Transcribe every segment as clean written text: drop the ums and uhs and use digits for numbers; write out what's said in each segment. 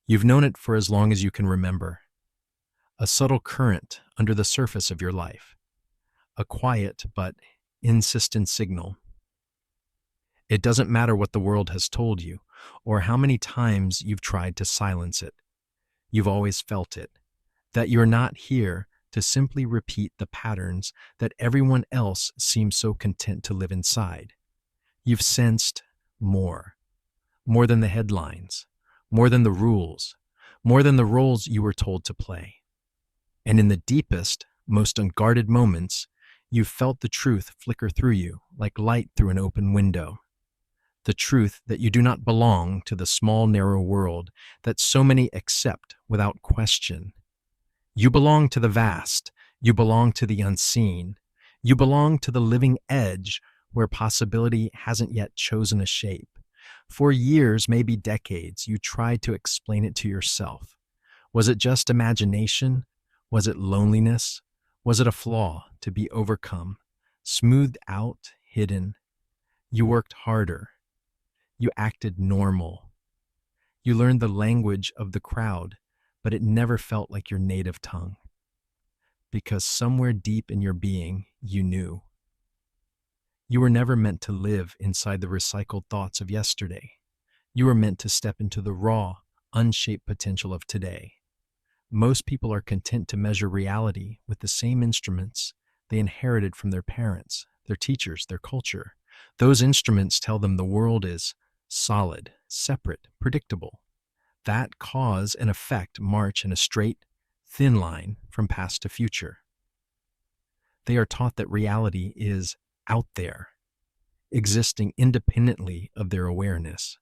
You've known it for as long as you can remember. A subtle current under the surface of your life. A quiet but insistent signal. It doesn't matter what the world has told you or how many times you've tried to silence it. You've always felt it. That you're not here to simply repeat the patterns that everyone else seems so content to live inside. You've sensed more. More than the headlines. More than the rules. More than the roles you were told to play. And in the deepest, most unguarded moments, you felt the truth flicker through you like light through an open window. The truth that you do not belong to the small, narrow world that so many accept without question. You belong to the vast. You belong to the unseen. You belong to the living edge where possibility hasn't yet chosen a shape. For years, maybe decades, you tried to explain it to yourself. Was it just imagination? Was it loneliness? Was it a flaw to be overcome, smoothed out, hidden? You worked harder. You acted normal. You learned the language of the crowd, but it never felt like your native tongue. Because somewhere deep in your being, you knew. You were never meant to live inside the recycled thoughts of yesterday. You were meant to step into the raw, unshaped potential of today. Most people are content to measure reality with the same instruments they inherited from their parents, their teachers, their culture. Those instruments tell them the world is solid, separate, predictable. That cause and effect march in a straight, thin line from past to future. They are taught that reality is out there, existing independently of their awareness.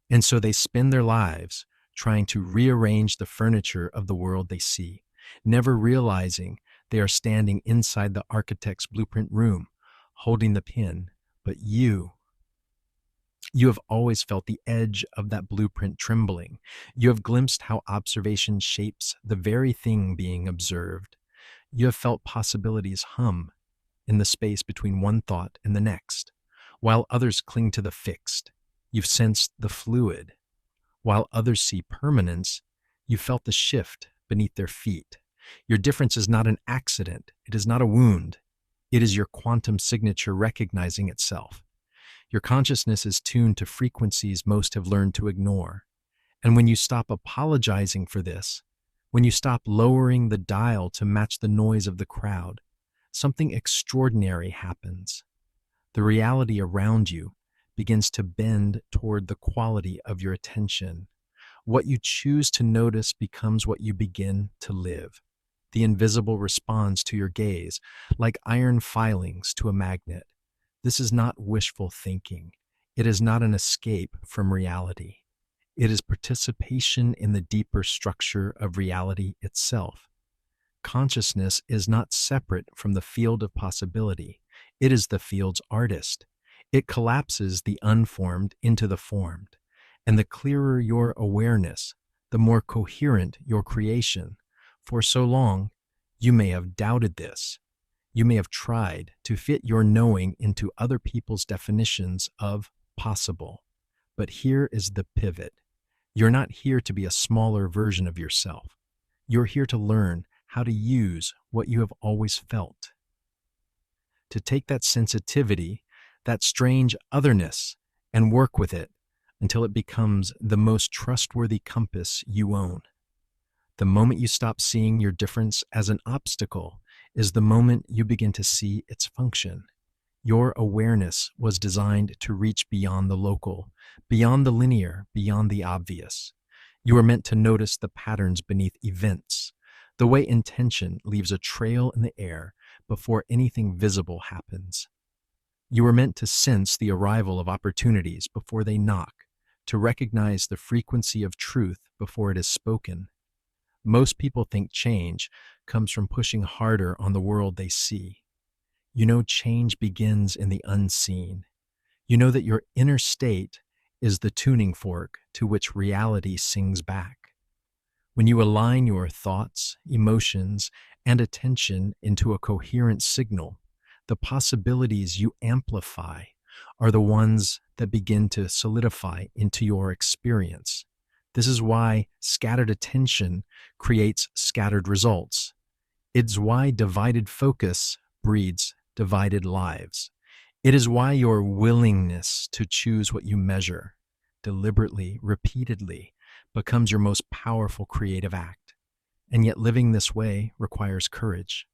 And so they spend their lives trying to rearrange the furniture of the world they see, never realizing they are standing inside the architect's blueprint room, holding the pen. But you have always felt the edge of that blueprint trembling. You have glimpsed how observation shapes the very thing being observed. You have felt possibilities hum in the space between one thought and the next, while others cling to the fixed. You've sensed the fluid. While others see permanence, you felt the shift beneath their feet. Your difference is not an accident. It is not a wound. It is your quantum signature recognizing itself. Your consciousness is tuned to frequencies most have learned to ignore. And when you stop apologizing for this, when you stop lowering the dial to match the noise of the crowd, something extraordinary happens. The reality around you begins to bend toward the quality of your attention. What you choose to notice becomes what you begin to live. The invisible responds to your gaze, like iron filings to a magnet. This is not wishful thinking. It is not an escape from reality. It is participation in the deeper structure of reality itself. Consciousness is not separate from the field of possibility. It is the field's artist. It collapses the unformed into the formed. And the clearer your awareness, the more coherent your creation. For so long, you may have doubted this. You may have tried to fit your knowing into other people's definitions of possible. But here is the pivot. You're not here to be a smaller version of yourself. You're here to learn how to use what you have always felt. To take that sensitivity, that strange otherness, and work with it until it becomes the most trustworthy compass you own. The moment you stop seeing your difference as an obstacle is the moment you begin to see its function. Your awareness was designed to reach beyond the local, beyond the linear, beyond the obvious. You are meant to notice the patterns beneath events, the way intention leaves a trail in the air before anything visible happens. You are meant to sense the arrival of opportunities before they knock, to recognize the frequency of truth before it is spoken. Most people think change comes from pushing harder on the world they see. You know change begins in the unseen. You know that your inner state is the tuning fork to which reality sings back. When you align your thoughts, emotions, and attention into a coherent signal, the possibilities you amplify are the ones that begin to solidify into your experience. This is why scattered attention creates scattered results. It's why divided focus breeds divided lives. It is why your willingness to choose what you measure, deliberately, repeatedly, becomes your most powerful creative act. And yet living this way requires courage.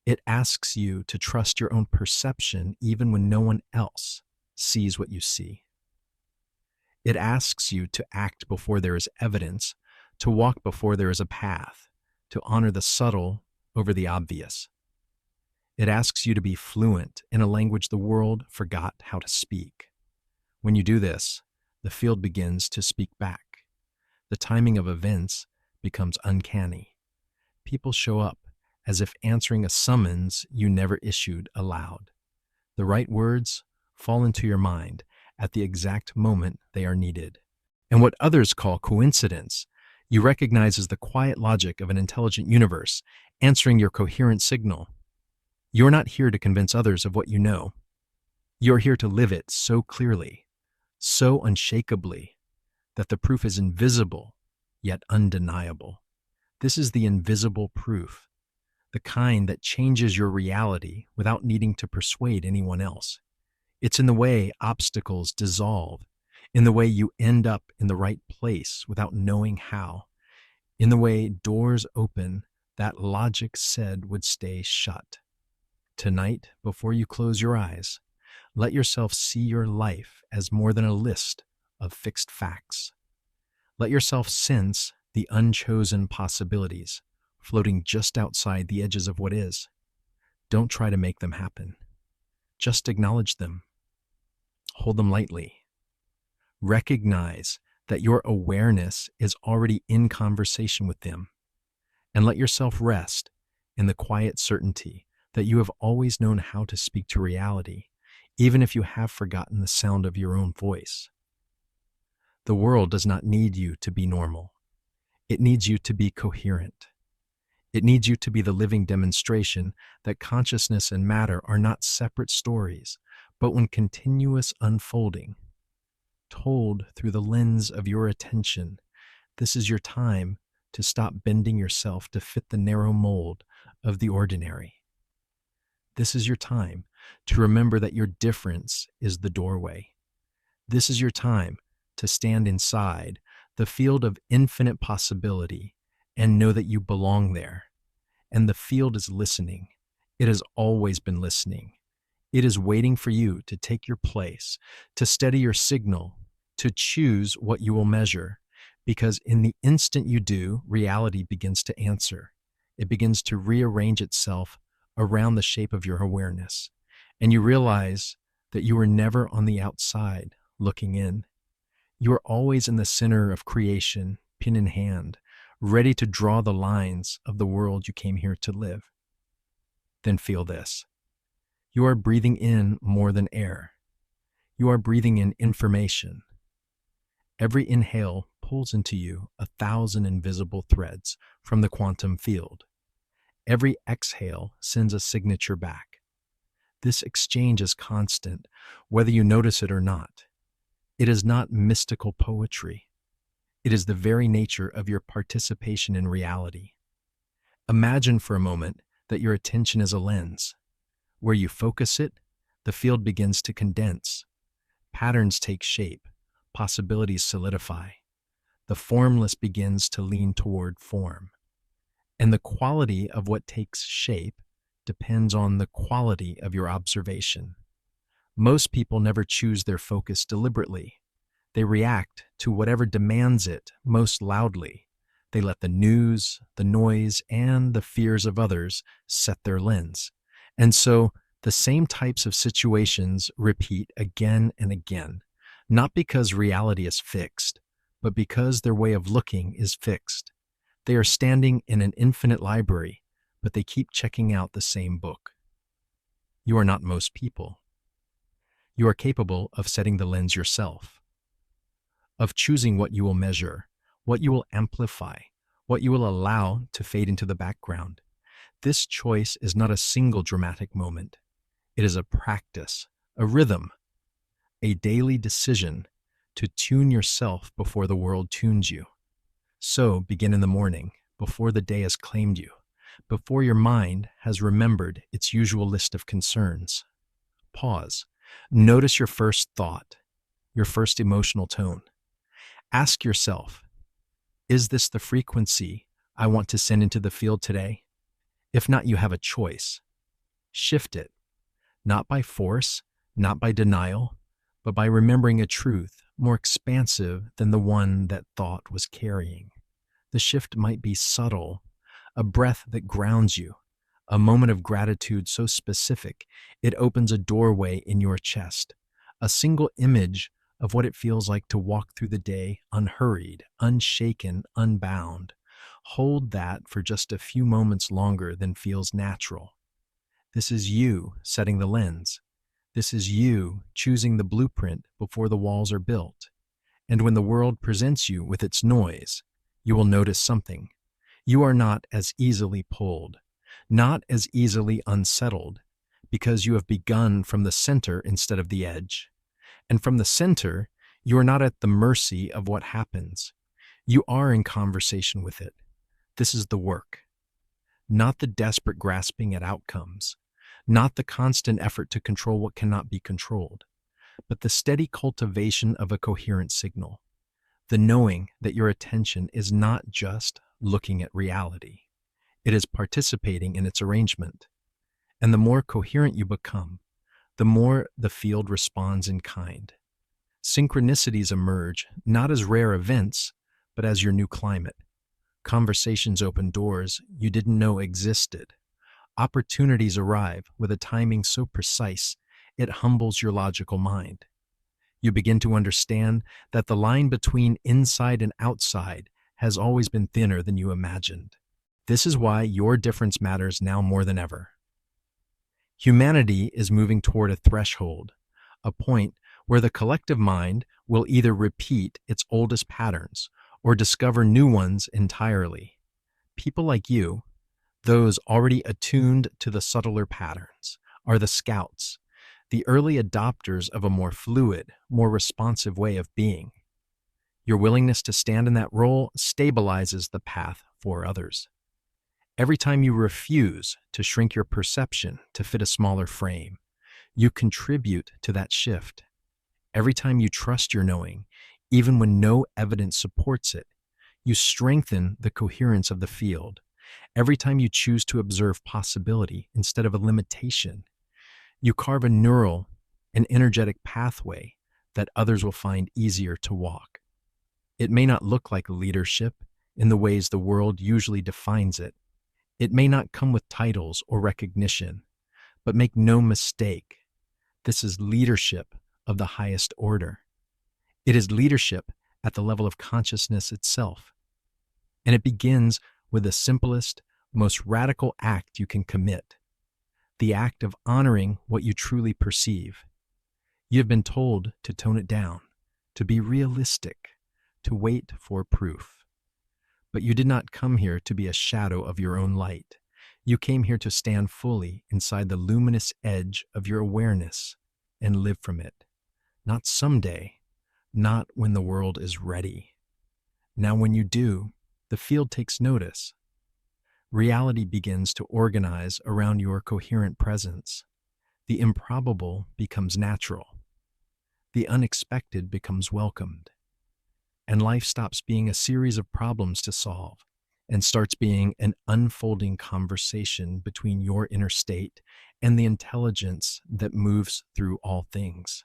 It asks you to trust your own perception even when no one else sees what you see. It asks you to act before there is evidence, to walk before there is a path, to honor the subtle over the obvious. It asks you to be fluent in a language the world forgot how to speak. When you do this, the field begins to speak back. The timing of events becomes uncanny. People show up as if answering a summons you never issued aloud. The right words fall into your mind at the exact moment they are needed. And what others call coincidence, you recognize as the quiet logic of an intelligent universe answering your coherent signal. You're not here to convince others of what you know. You're here to live it so clearly, so unshakably, that the proof is invisible, yet undeniable. This is the invisible proof, the kind that changes your reality without needing to persuade anyone else. It's in the way obstacles dissolve, in the way you end up in the right place without knowing how, in the way doors open that logic said would stay shut. Tonight, before you close your eyes, let yourself see your life as more than a list of fixed facts. Let yourself sense the unchosen possibilities floating just outside the edges of what is. Don't try to make them happen. Just acknowledge them. Hold them lightly. Recognize that your awareness is already in conversation with them, and let yourself rest in the quiet certainty that you have always known how to speak to reality, even if you have forgotten the sound of your own voice. The world does not need you to be normal. It needs you to be coherent. It needs you to be the living demonstration that consciousness and matter are not separate stories, but one continuous unfolding, told through the lens of your attention. This is your time to stop bending yourself to fit the narrow mold of the ordinary. This is your time to remember that your difference is the doorway. This is your time to stand inside the field of infinite possibility and know that you belong there. And the field is listening. It has always been listening. It is waiting for you to take your place, to steady your signal, to choose what you will measure, because in the instant you do, reality begins to answer. It begins to rearrange itself around the shape of your awareness, and you realize that you were never on the outside looking in. You are always in the center of creation, pen in hand, ready to draw the lines of the world you came here to live. Then feel this. You are breathing in more than air. You are breathing in information. Every inhale pulls into you 1,000 invisible threads from the quantum field. Every exhale sends a signature back. This exchange is constant, whether you notice it or not. It is not mystical poetry. It is the very nature of your participation in reality. Imagine for a moment that your attention is a lens. Where you focus it, the field begins to condense. Patterns take shape. Possibilities solidify. The formless begins to lean toward form. And the quality of what takes shape depends on the quality of your observation. Most people never choose their focus deliberately. They react to whatever demands it most loudly. They let the news, the noise, and the fears of others set their lens. And so the same types of situations repeat again and again, not because reality is fixed, but because their way of looking is fixed. They are standing in an infinite library, but they keep checking out the same book. You are not most people. You are capable of setting the lens yourself, of choosing what you will measure, what you will amplify, what you will allow to fade into the background. This choice is not a single dramatic moment. It is a practice, a rhythm, a daily decision to tune yourself before the world tunes you. So begin in the morning, before the day has claimed you, before your mind has remembered its usual list of concerns. Pause. Notice your first thought, your first emotional tone. Ask yourself, is this the frequency I want to send into the field today? If not, you have a choice. Shift it, not by force, not by denial, but by remembering a truth more expansive than the one that thought was carrying. The shift might be subtle, a breath that grounds you, a moment of gratitude so specific it opens a doorway in your chest, a single image of what it feels like to walk through the day unhurried, unshaken, unbound. Hold that for just a few moments longer than feels natural. This is you setting the lens. This is you choosing the blueprint before the walls are built. And when the world presents you with its noise, you will notice something. You are not as easily pulled, not as easily unsettled, because you have begun from the center instead of the edge. And from the center, you are not at the mercy of what happens. You are in conversation with it. This is the work, not the desperate grasping at outcomes, not the constant effort to control what cannot be controlled, but the steady cultivation of a coherent signal, the knowing that your attention is not just looking at reality, it is participating in its arrangement. And the more coherent you become, the more the field responds in kind. Synchronicities emerge not as rare events, but as your new climate. Conversations open doors you didn't know existed. Opportunities arrive with a timing so precise it humbles your logical mind. You begin to understand that the line between inside and outside has always been thinner than you imagined. This is why your difference matters now more than ever. Humanity is moving toward a threshold, a point where the collective mind will either repeat its oldest patterns or discover new ones entirely. People like you, those already attuned to the subtler patterns, are the scouts, the early adopters of a more fluid, more responsive way of being. Your willingness to stand in that role stabilizes the path for others. Every time you refuse to shrink your perception to fit a smaller frame, you contribute to that shift. Every time you trust your knowing, even when no evidence supports it, you strengthen the coherence of the field. Every time you choose to observe possibility instead of a limitation, you carve a neural and energetic pathway that others will find easier to walk. It may not look like leadership in the ways the world usually defines it. It may not come with titles or recognition, but make no mistake, this is leadership of the highest order. It is leadership at the level of consciousness itself. And it begins with the simplest, most radical act you can commit, the act of honoring what you truly perceive. You have been told to tone it down, to be realistic, to wait for proof. But you did not come here to be a shadow of your own light. You came here to stand fully inside the luminous edge of your awareness and live from it. Not someday, not when the world is ready. Now when you do, the field takes notice. Reality begins to organize around your coherent presence. The improbable becomes natural. The unexpected becomes welcomed. And life stops being a series of problems to solve and starts being an unfolding conversation between your inner state and the intelligence that moves through all things.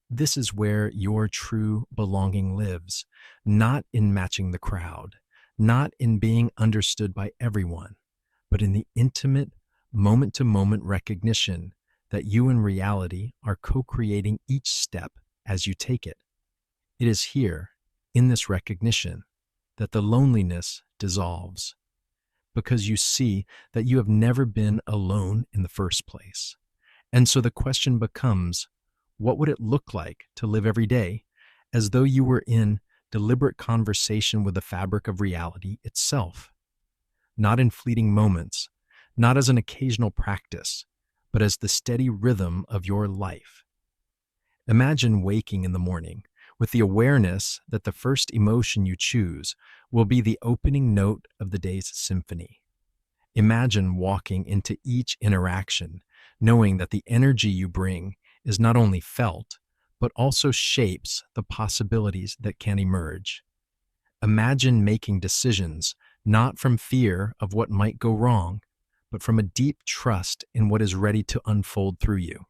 This is where your true belonging lives, not in matching the crowd, not in being understood by everyone, but in the intimate, moment-to-moment recognition that you and reality are co-creating each step as you take it. It is here, in this recognition, that the loneliness dissolves, because you see that you have never been alone in the first place. And so the question becomes, what would it look like to live every day as though you were in deliberate conversation with the fabric of reality itself? Not in fleeting moments, not as an occasional practice, but as the steady rhythm of your life. Imagine waking in the morning with the awareness that the first emotion you choose will be the opening note of the day's symphony. Imagine walking into each interaction, knowing that the energy you bring is not only felt, but also shapes the possibilities that can emerge. Imagine making decisions not from fear of what might go wrong, but from a deep trust in what is ready to unfold through you.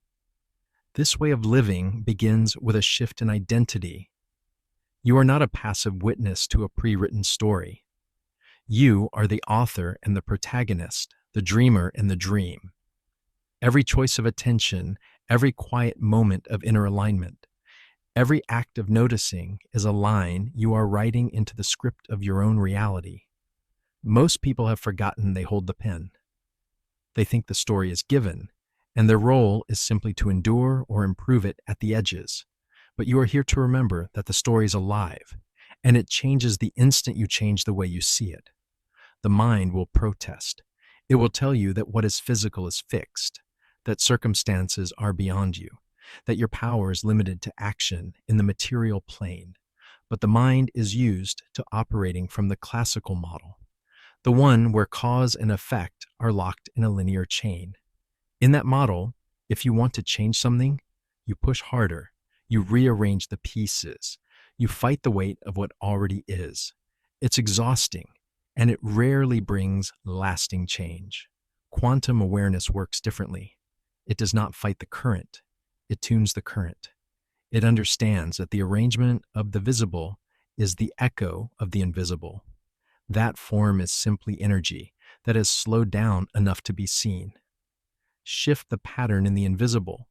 This way of living begins with a shift in identity. You are not a passive witness to a pre-written story. You are the author and the protagonist, the dreamer and the dream. Every choice of attention, every quiet moment of inner alignment, every act of noticing is a line you are writing into the script of your own reality. Most people have forgotten they hold the pen. They think the story is given, and their role is simply to endure or improve it at the edges. But you are here to remember that the story is alive, and it changes the instant you change the way you see it. The mind will protest. It will tell you that what is physical is fixed, that circumstances are beyond you, that your power is limited to action in the material plane. But the mind is used to operating from the classical model, the one where cause and effect are locked in a linear chain. In that model, if you want to change something, you push harder, you rearrange the pieces, you fight the weight of what already is. It's exhausting, and it rarely brings lasting change. Quantum awareness works differently. It does not fight the current, it tunes the current. It understands that the arrangement of the visible is the echo of the invisible. That form is simply energy that has slowed down enough to be seen. Shift the pattern in the invisible,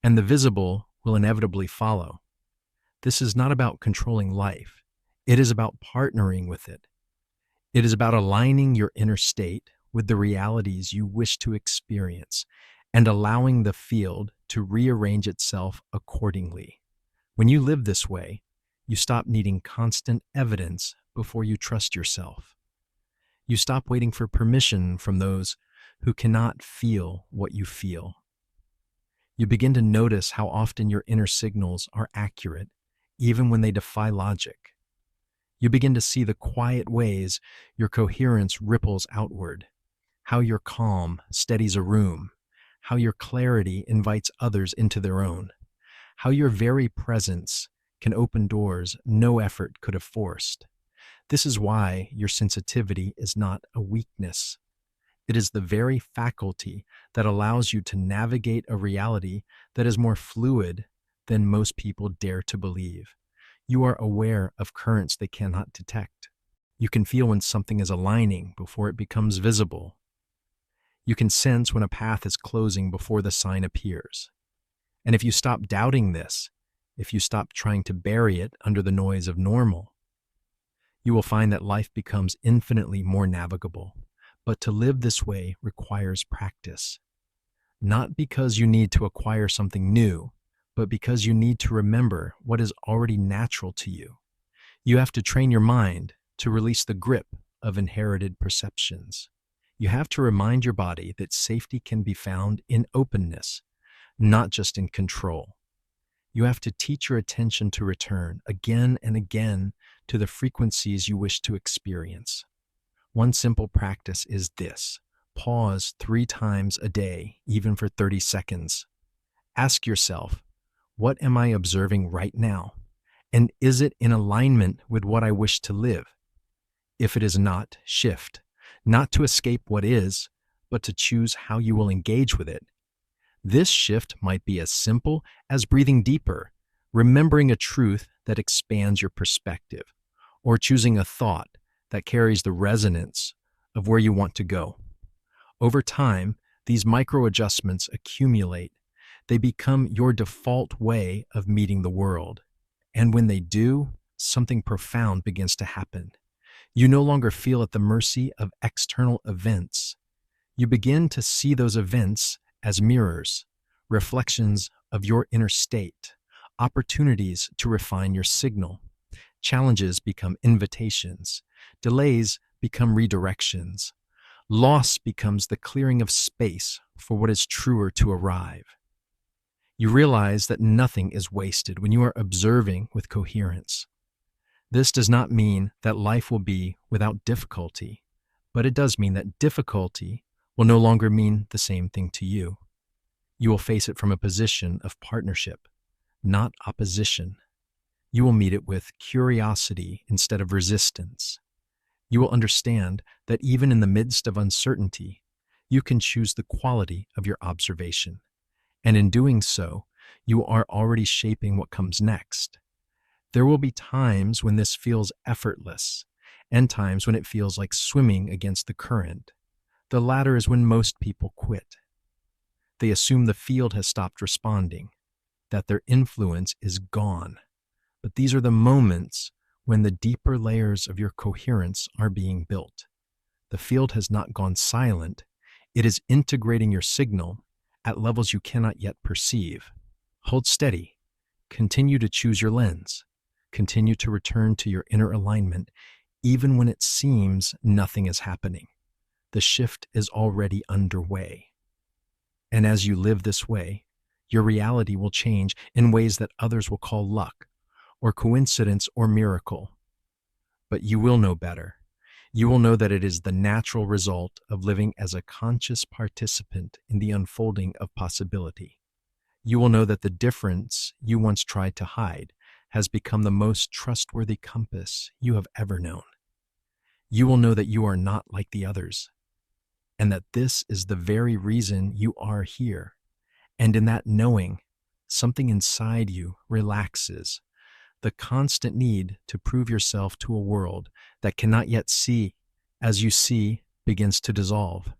and the visible will inevitably follow. This is not about controlling life. It is about partnering with it. It is about aligning your inner state with the realities you wish to experience and allowing the field to rearrange itself accordingly. When you live this way, you stop needing constant evidence before you trust yourself. You stop waiting for permission from those who cannot feel what you feel. You begin to notice how often your inner signals are accurate, even when they defy logic. You begin to see the quiet ways your coherence ripples outward, how your calm steadies a room, how your clarity invites others into their own, how your very presence can open doors no effort could have forced. This is why your sensitivity is not a weakness. It is the very faculty that allows you to navigate a reality that is more fluid than most people dare to believe. You are aware of currents they cannot detect. You can feel when something is aligning before it becomes visible. You can sense when a path is closing before the sign appears. And if you stop doubting this, if you stop trying to bury it under the noise of normal, you will find that life becomes infinitely more navigable. But to live this way requires practice. Not because you need to acquire something new, but because you need to remember what is already natural to you. You have to train your mind to release the grip of inherited perceptions. You have to remind your body that safety can be found in openness, not just in control. You have to teach your attention to return again and again to the frequencies you wish to experience. One simple practice is this: pause 3 times a day, even for 30 seconds. Ask yourself, what am I observing right now? And is it in alignment with what I wish to live? If it is not, shift, not to escape what is, but to choose how you will engage with it. This shift might be as simple as breathing deeper, remembering a truth that expands your perspective, or choosing a thought that carries the resonance of where you want to go. Over time, these micro adjustments accumulate. They become your default way of meeting the world. And when they do, something profound begins to happen. You no longer feel at the mercy of external events. You begin to see those events as mirrors, reflections of your inner state, opportunities to refine your signal. Challenges become invitations. Delays become redirections. Loss becomes the clearing of space for what is truer to arrive. You realize that nothing is wasted when you are observing with coherence. This does not mean that life will be without difficulty, but it does mean that difficulty will no longer mean the same thing to you. You will face it from a position of partnership, not opposition. You will meet it with curiosity instead of resistance. You will understand that even in the midst of uncertainty, you can choose the quality of your observation. And in doing so, you are already shaping what comes next. There will be times when this feels effortless, and times when it feels like swimming against the current. The latter is when most people quit. They assume the field has stopped responding, that their influence is gone. But these are the moments when the deeper layers of your coherence are being built. The field has not gone silent. It is integrating your signal at levels you cannot yet perceive. Hold steady. Continue to choose your lens. Continue to return to your inner alignment, even when it seems nothing is happening. The shift is already underway. And as you live this way, your reality will change in ways that others will call luck, or coincidence, or miracle. But you will know better. You will know that it is the natural result of living as a conscious participant in the unfolding of possibility. You will know that the difference you once tried to hide has become the most trustworthy compass you have ever known. You will know that you are not like the others, and that this is the very reason you are here. And in that knowing, something inside you relaxes. The constant need to prove yourself to a world that cannot yet see, as you see, begins to dissolve.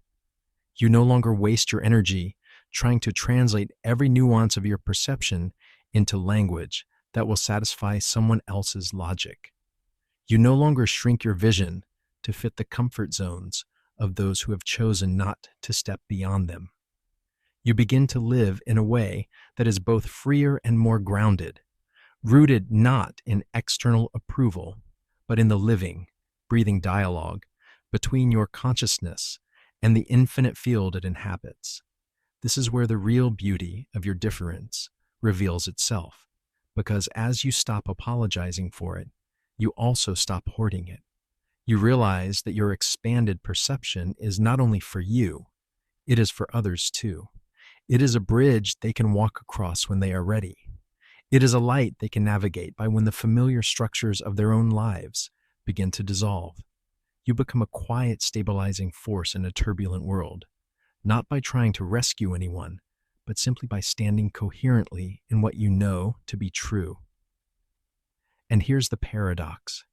You no longer waste your energy trying to translate every nuance of your perception into language that will satisfy someone else's logic. You no longer shrink your vision to fit the comfort zones of those who have chosen not to step beyond them. You begin to live in a way that is both freer and more grounded, rooted not in external approval, but in the living, breathing dialogue between your consciousness and the infinite field it inhabits. This is where the real beauty of your difference reveals itself, because as you stop apologizing for it, you also stop hoarding it. You realize that your expanded perception is not only for you, it is for others too. It is a bridge they can walk across when they are ready. It is a light they can navigate by when the familiar structures of their own lives begin to dissolve. You become a quiet, stabilizing force in a turbulent world, not by trying to rescue anyone, but simply by standing coherently in what you know to be true. And here's the paradox.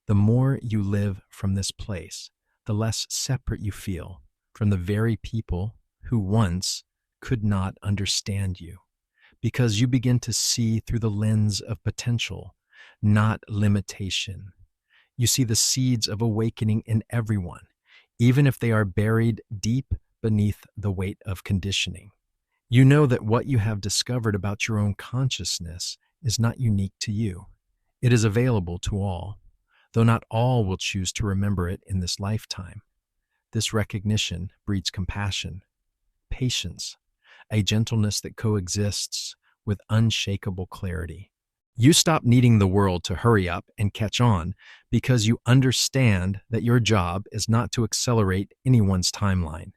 The more you live from this place, the less separate you feel from the very people who once could not understand you, because you begin to see through the lens of potential, not limitation. You see the seeds of awakening in everyone, even if they are buried deep beneath the weight of conditioning. You know that what you have discovered about your own consciousness is not unique to you. It is available to all, though not all will choose to remember it in this lifetime. This recognition breeds compassion, patience, a gentleness that coexists with unshakable clarity. You stop needing the world to hurry up and catch on because you understand that your job is not to accelerate anyone's timeline.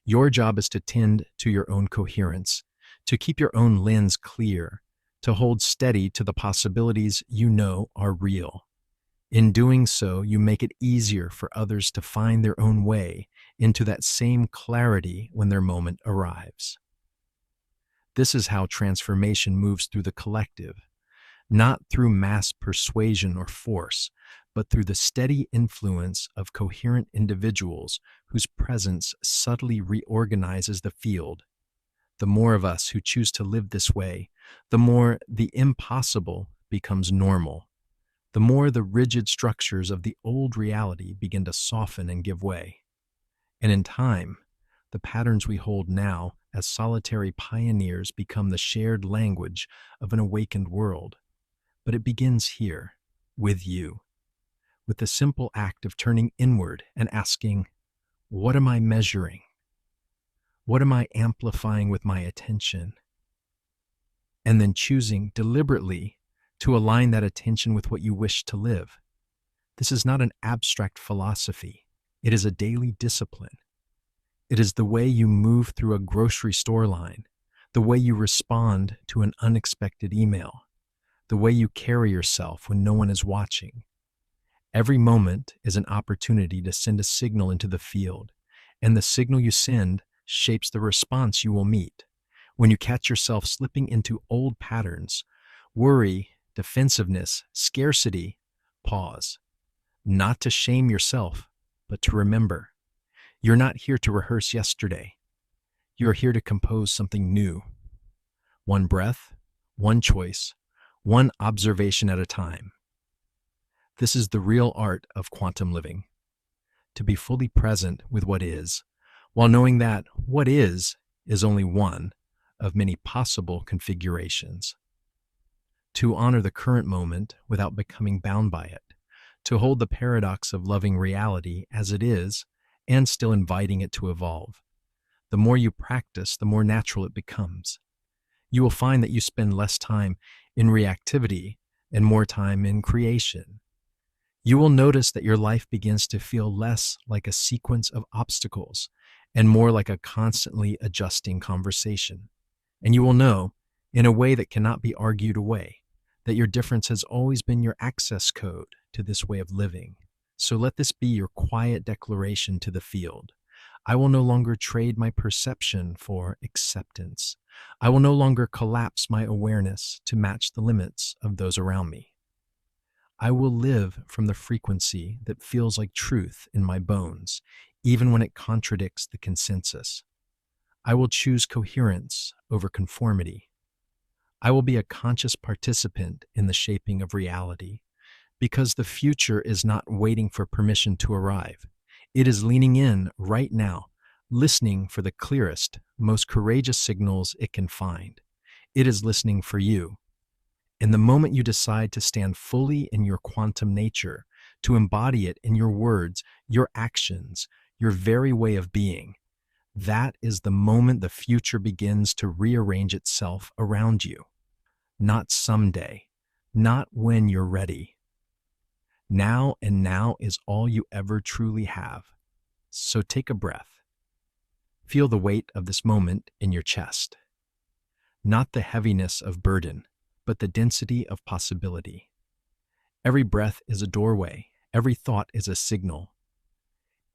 Your job is to tend to your own coherence, to keep your own lens clear, to hold steady to the possibilities you know are real. In doing so, you make it easier for others to find their own way into that same clarity when their moment arrives. This is how transformation moves through the collective, not through mass persuasion or force, but through the steady influence of coherent individuals whose presence subtly reorganizes the field. The more of us who choose to live this way, the more the impossible becomes normal. The more the rigid structures of the old reality begin to soften and give way. And in time, the patterns we hold now as solitary pioneers become the shared language of an awakened world. But it begins here, with you, with the simple act of turning inward and asking, what am I measuring? What am I amplifying with my attention? and then choosing deliberately to align that attention with what you wish to live. This is not an abstract philosophy. It is a daily discipline. It is the way you move through a grocery store line, the way you respond to an unexpected email, the way you carry yourself when no one is watching. Every moment is an opportunity to send a signal into the field, and the signal you send shapes the response you will meet. When you catch yourself slipping into old patterns, worry, defensiveness, scarcity, pause. Not to shame yourself, but to remember. You're not here to rehearse yesterday. You're here to compose something new. One breath, one choice, one observation at a time. This is the real art of quantum living. To be fully present with what is, while knowing that what is only one of many possible configurations. To honor the current moment without becoming bound by it. To hold the paradox of loving reality as it is and still inviting it to evolve. The more you practice, the more natural it becomes. You will find that you spend less time in reactivity and more time in creation. You will notice that your life begins to feel less like a sequence of obstacles and more like a constantly adjusting conversation. And you will know, in a way that cannot be argued away, that your difference has always been your access code to this way of living. So let this be your quiet declaration to the field. I will no longer trade my perception for acceptance. I will no longer collapse my awareness to match the limits of those around me. I will live from the frequency that feels like truth in my bones, even when it contradicts the consensus. I will choose coherence over conformity. I will be a conscious participant in the shaping of reality, because the future is not waiting for permission to arrive. It is leaning in right now, listening for the clearest, most courageous signals it can find. It is listening for you. And the moment you decide to stand fully in your quantum nature, to embody it in your words, your actions, your very way of being, that is the moment the future begins to rearrange itself around you. Not someday, not when you're ready. Now, and now is all you ever truly have. So take a breath. Feel the weight of this moment in your chest. Not the heaviness of burden, but the density of possibility. Every breath is a doorway. Every thought is a signal.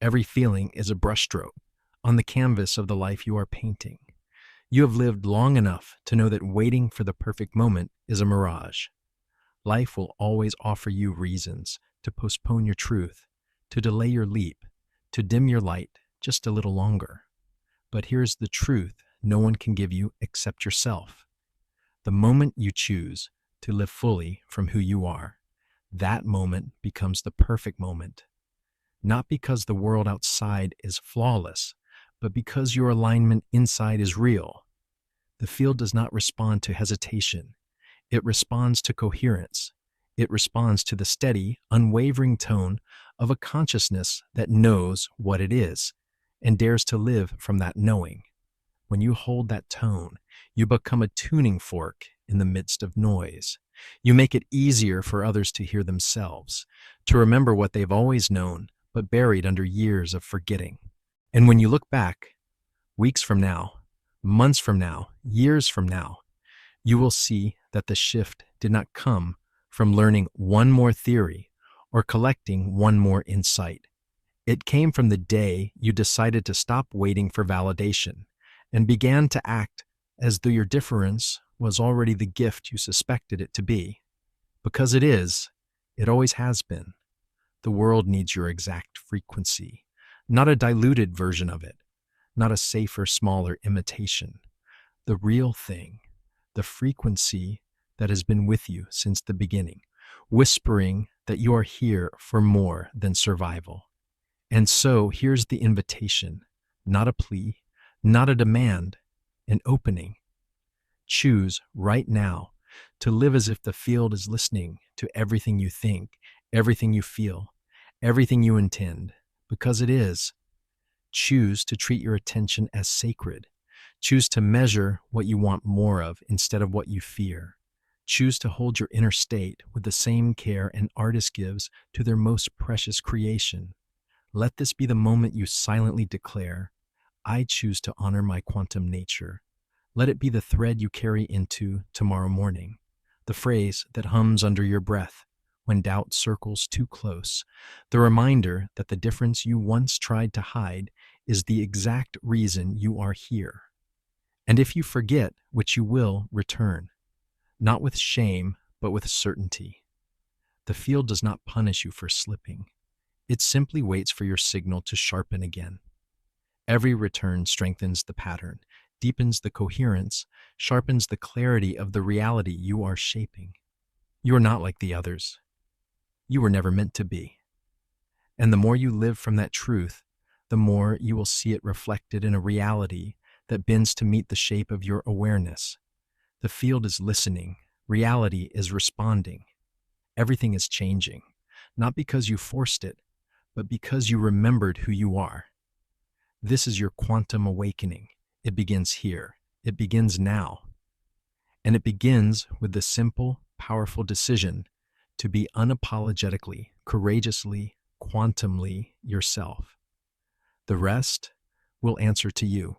Every feeling is a brushstroke on the canvas of the life you are painting. You have lived long enough to know that waiting for the perfect moment is a mirage. Life will always offer you reasons to postpone your truth, to delay your leap, to dim your light just a little longer. But here's the truth no one can give you except yourself. The moment you choose to live fully from who you are, that moment becomes the perfect moment. Not because the world outside is flawless, but because your alignment inside is real. The field does not respond to hesitation. It responds to coherence. It responds to the steady, unwavering tone of a consciousness that knows what it is and dares to live from that knowing. When you hold that tone, you become a tuning fork in the midst of noise. You make it easier for others to hear themselves, to remember what they've always known, but buried under years of forgetting. And when you look back, weeks from now, months from now, years from now, you will see that the shift did not come from learning one more theory or collecting one more insight. It came from the day you decided to stop waiting for validation and began to act as though your difference was already the gift you suspected it to be. Because it is, it always has been. The world needs your exact frequency, not a diluted version of it, not a safer, smaller imitation. The real thing, the frequency that has been with you since the beginning, whispering that you are here for more than survival. And so here's the invitation, not a plea, not a demand, an opening. Choose right now to live as if the field is listening to everything you think, everything you feel, everything you intend, because it is. Choose to treat your attention as sacred. Choose to measure what you want more of instead of what you fear. Choose to hold your inner state with the same care an artist gives to their most precious creation. Let this be the moment you silently declare, I choose to honor my quantum nature. Let it be the thread you carry into tomorrow morning, the phrase that hums under your breath when doubt circles too close, the reminder that the difference you once tried to hide is the exact reason you are here. And if you forget, which you will, return, not with shame, but with certainty. The field does not punish you for slipping. It simply waits for your signal to sharpen again. Every return strengthens the pattern, deepens the coherence, sharpens the clarity of the reality you are shaping. You are not like the others. You were never meant to be. And the more you live from that truth, the more you will see it reflected in a reality that bends to meet the shape of your awareness. The field is listening. Reality is responding. Everything is changing, not because you forced it, but because you remembered who you are. This is your quantum awakening. It begins here. It begins now. And it begins with the simple, powerful decision to be unapologetically, courageously, quantumly yourself. The rest will answer to you.